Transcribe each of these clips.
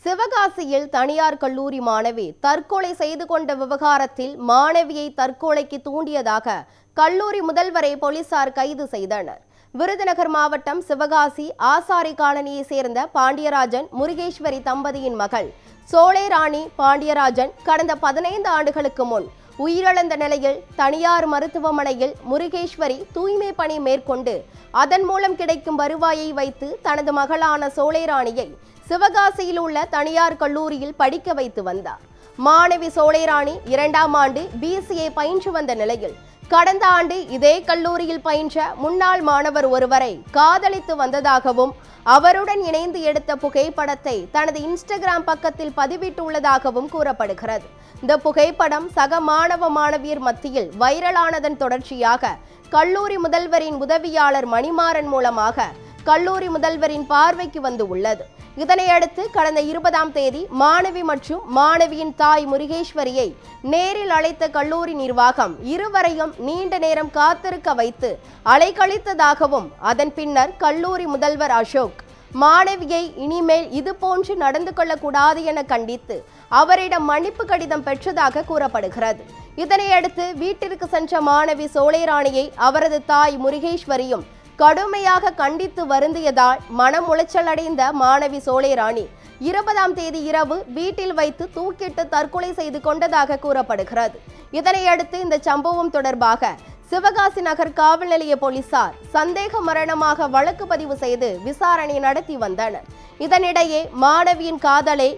சிவகாசியில் தனியார் கல்லூரி மாணவி தற்கொலை செய்து கொண்ட விவகாரத்தில் மாணவியை தற்கொலைக்கு தூண்டியதாக கல்லூரி முதல்வரை போலீசார் கைது செய்தனர். விருதுநகர் மாவட்டம் சிவகாசி ஆசாரி காலனியை சேர்ந்த பாண்டியராஜன் முருகேஸ்வரி தம்பதியின் மகள் சோலைராணி பாண்டியராஜன் கடந்த 15 ஆண்டுகளுக்கு முன் உயிரிழந்த நிலையில் தனியார் மருத்துவமனையில் முருகேஸ்வரி தூய்மை பணி மேற்கொண்டு அதன் மூலம் கிடைக்கும் வருவாயை வைத்து தனது மகளான சோலைராணியை சிவகாசியில் உள்ள தனியார் கல்லூரியில் படிக்க வைத்து வந்தார். மாணவி சோலைராணி 2ஆம் ஆண்டு BCA பயின்று வந்த நிலையில் கடந்த ஆண்டு இதே கல்லூரியில் பயின்ற முன்னாள் மாணவர் ஒருவரை காதலித்து வந்ததாகவும் அவருடன் இணைந்து எடுத்த புகைப்படத்தை தனது இன்ஸ்டாகிராம் பக்கத்தில் பதிவிட்டுள்ளதாகவும் கூறப்படுகிறது. இந்த புகைப்படம் சக மாணவ மாணவியர் மத்தியில் வைரலானதன் தொடர்ச்சியாக கல்லூரி முதல்வரின் உதவியாளர் மணிமாறன் மூலமாக கல்லூரி முதல்வரின் பார்வைக்கு வந்து உள்ளது. இதனையடுத்து கடந்த 20ஆம் தேதி மாணவி மற்றும் மாணவியின் தாய் முருகேஸ்வரியை நேரில் அழைத்த கல்லூரி நிர்வாகம் இருவரையும் நீண்ட நேரம் காத்திருக்க வைத்து அலைக்கழித்ததாகவும் அதன் பின்னர் கல்லூரி முதல்வர் அசோக் மாணவியை இனிமேல் இதுபோன்று நடந்து கொள்ளக்கூடாது என கண்டித்து அவரிடம் மன்னிப்பு கடிதம் பெற்றதாக கூறப்படுகிறது. இதனையடுத்து வீட்டிற்கு சென்ற மாணவி சோலைராணியை அவரது தாய் முருகேஸ்வரியும் கடுமையாக கண்டித்து வருந்தியதால் மனம் உளைச்சலடைந்த மாணவி சோலைராணி 20ஆம் தேதி இரவு வீட்டில் வைத்து தூக்கிட்டு தற்கொலை செய்து கொண்டதாக கூறப்படுகிறது. இதனையடுத்து இந்த சம்பவம் தொடர்பாக சிவகாசி நகர் காவல் நிலைய போலீசார் சந்தேக மரணமாக வழக்கு பதிவு செய்து விசாரணை நடத்தி வந்தனர். இதனிடையே மாணவியின் காதலை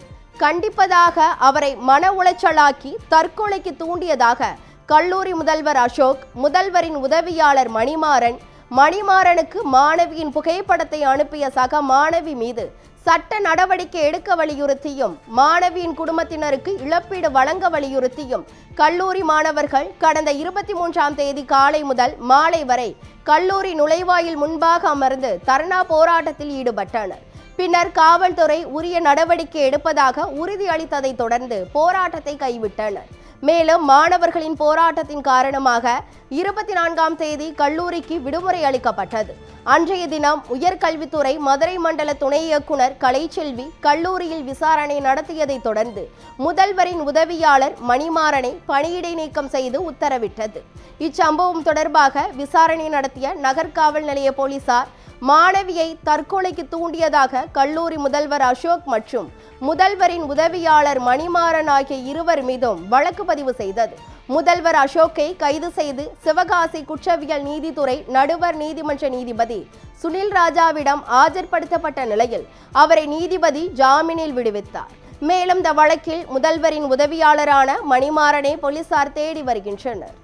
கண்டிப்பதாக அவரை மன உளைச்சலாக்கி தற்கொலைக்கு தூண்டியதாக கல்லூரி முதல்வர் அசோக் முதல்வரின் உதவியாளர் மணிமாறனுக்கு மாணவியின் புகைப்படத்தை அனுப்பிய சக மாணவி மீது சட்ட நடவடிக்கை எடுக்க வலியுறுத்தியும் மாணவியின் குடும்பத்தினருக்கு இழப்பீடு வழங்க வலியுறுத்தியும் கல்லூரி மாணவர்கள் கடந்த 23ஆம் தேதி காலை முதல் மாலை வரை கல்லூரி நுழைவாயில் முன்பாக அமர்ந்து தர்ணா போராட்டத்தில் ஈடுபட்டனர். பின்னர் காவல்துறை உரிய நடவடிக்கை எடுப்பதாக உறுதியளித்ததை தொடர்ந்து போராட்டத்தை கைவிட்டனர். மேலும் மாணவர்களின் போராட்டத்தின் காரணமாக 24ஆம் தேதி கல்லூரிக்கு விடுமுறை அளிக்கப்பட்டது. அன்றைய தினம் உயர்கல்வித்துறை மதுரை மண்டல துணை இயக்குனர் கலைச்செல்வி கல்லூரியில் விசாரணை நடத்தியதை தொடர்ந்து முதல்வரின் உதவியாளர் மணிமாறனை பணியிடை நீக்கம் செய்து உத்தரவிட்டது. இச்சம்பவம் தொடர்பாக விசாரணை நடத்திய நகர் காவல் நிலைய போலீசார் மாணவியை தற்கொலைக்கு தூண்டியதாக கல்லூரி முதல்வர் அசோக் மற்றும் முதல்வரின் உதவியாளர் மணிமாறன் ஆகிய இருவர் மீதும் வழக்கு பதிவு செய்தது. முதல்வர் அசோக்கை கைது செய்து சிவகாசி குற்றவியல் நீதித்துறை நடுவர் நீதிமன்ற நீதிபதி சுனில் ராஜாவிடம் ஆஜர்படுத்தப்பட்ட நிலையில் அவரை நீதிபதி ஜாமீனில் விடுவித்தார். மேலும் இந்த வழக்கில் முதல்வரின் உதவியாளரான மணிமாறனை போலீசார் தேடி வருகின்றனர்.